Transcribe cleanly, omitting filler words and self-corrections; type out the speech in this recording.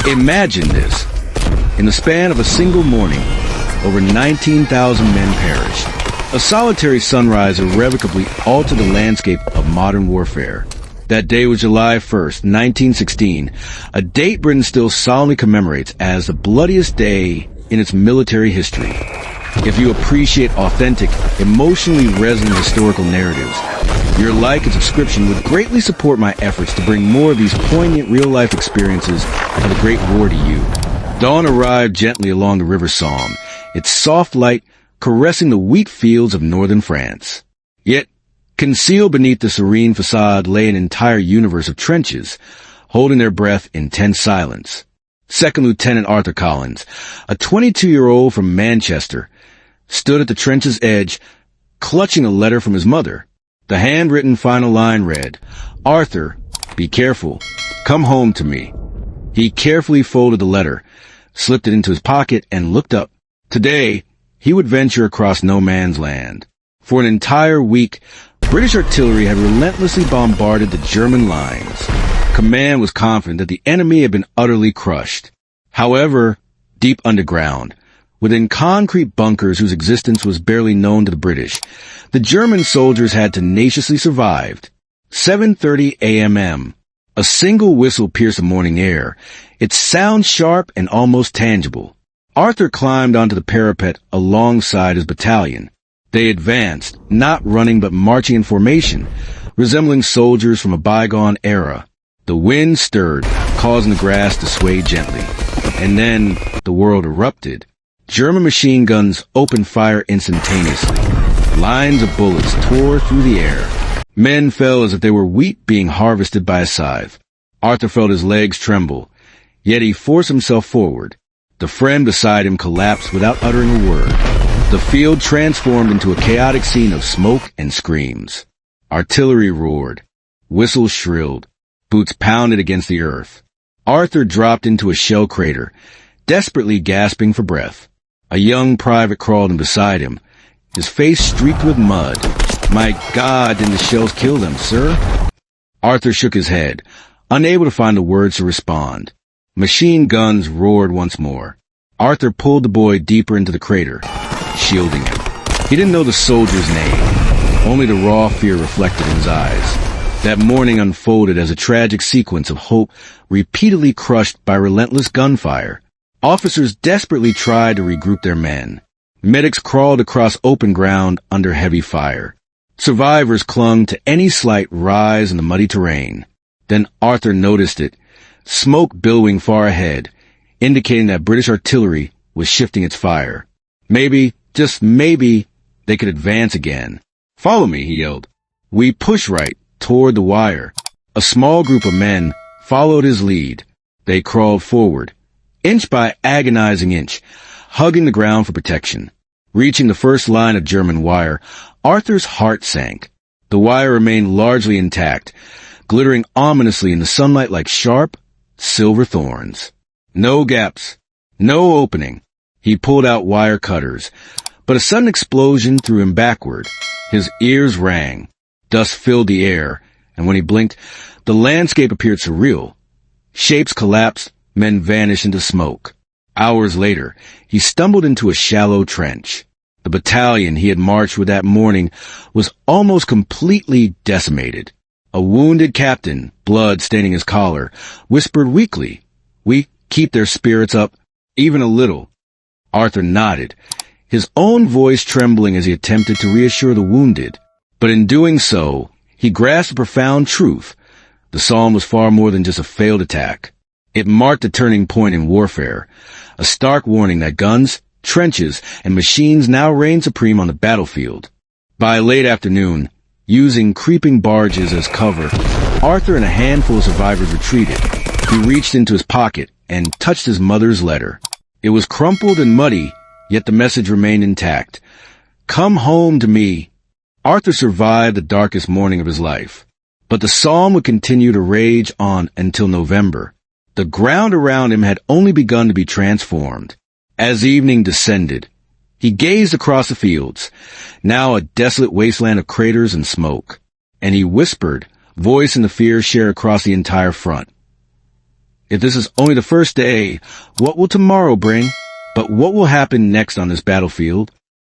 Imagine this. In the span of a single morning, over 19,000 men perished. A solitary sunrise irrevocably altered the landscape of modern warfare. That day was July 1st, 1916, a date Britain still solemnly commemorates as the bloodiest day in its military history. If you appreciate authentic, emotionally resonant historical narratives, your like and subscription would greatly support my efforts to bring more of these poignant real-life experiences of the Great War to you. Dawn arrived gently along the River Somme, its soft light caressing the wheat fields of northern France. Yet, concealed beneath the serene facade lay an entire universe of trenches, holding their breath in tense silence. Second Lieutenant Arthur Collins, a 22-year-old from Manchester, stood at the trench's edge, clutching a letter from his mother. The handwritten final line read, "Arthur, be careful. Come home to me." He carefully folded the letter, slipped it into his pocket, and looked up. Today, he would venture across no man's land. For an entire week, British artillery had relentlessly bombarded the German lines. Command was confident that the enemy had been utterly crushed. However, deep underground, within concrete bunkers whose existence was barely known to the British, the German soldiers had tenaciously survived. 7:30 a.m. A single whistle pierced the morning air, its sound sharp and almost tangible. Arthur climbed onto the parapet alongside his battalion. They advanced, not running but marching in formation, resembling soldiers from a bygone era. The wind stirred, causing the grass to sway gently. And then the world erupted. German machine guns opened fire instantaneously. Lines of bullets tore through the air. Men fell as if they were wheat being harvested by a scythe. Arthur felt his legs tremble, yet he forced himself forward. The friend beside him collapsed without uttering a word. The field transformed into a chaotic scene of smoke and screams. Artillery roared. Whistles shrilled. Boots pounded against the earth. Arthur dropped into a shell crater, desperately gasping for breath. A young private crawled in beside him, his face streaked with mud. "My God, didn't the shells kill them, sir?" Arthur shook his head, unable to find the words to respond. Machine guns roared once more. Arthur pulled the boy deeper into the crater, shielding him. He didn't know the soldier's name, only the raw fear reflected in his eyes. That morning unfolded as a tragic sequence of hope repeatedly crushed by relentless gunfire. Officers desperately tried to regroup their men. Medics crawled across open ground under heavy fire. Survivors clung to any slight rise in the muddy terrain. Then Arthur noticed it, smoke billowing far ahead, indicating that British artillery was shifting its fire. Maybe, just maybe, they could advance again. "Follow me," he yelled. We pushed right toward the wire. A small group of men followed his lead. They crawled forward, inch by agonizing inch, hugging the ground for protection. Reaching the first line of German wire, Arthur's heart sank. The wire remained largely intact, glittering ominously in the sunlight like sharp, silver thorns. No gaps, no opening. He pulled out wire cutters, but a sudden explosion threw him backward. His ears rang. Dust filled the air, and when he blinked, the landscape appeared surreal. Shapes collapsed, men vanished into smoke. Hours later, he stumbled into a shallow trench. The battalion he had marched with that morning was almost completely decimated. A wounded captain, blood staining his collar, whispered weakly, "We keep their spirits up, even a little." Arthur nodded, his own voice trembling as he attempted to reassure the wounded. But in doing so, he grasped a profound truth. The Somme was far more than just a failed attack. It marked a turning point in warfare, a stark warning that guns, trenches, and machines now reigned supreme on the battlefield. By late afternoon, using creeping barges as cover, Arthur and a handful of survivors retreated. He reached into his pocket and touched his mother's letter. It was crumpled and muddy, yet the message remained intact. "Come home to me." Arthur survived the darkest morning of his life, but the Somme would continue to rage on until November. The ground around him had only begun to be transformed. As evening descended, he gazed across the fields, now a desolate wasteland of craters and smoke, and he whispered, voice in the fear shared across the entire front, If this is only the first day, what will tomorrow bring? But what will happen next on this battlefield?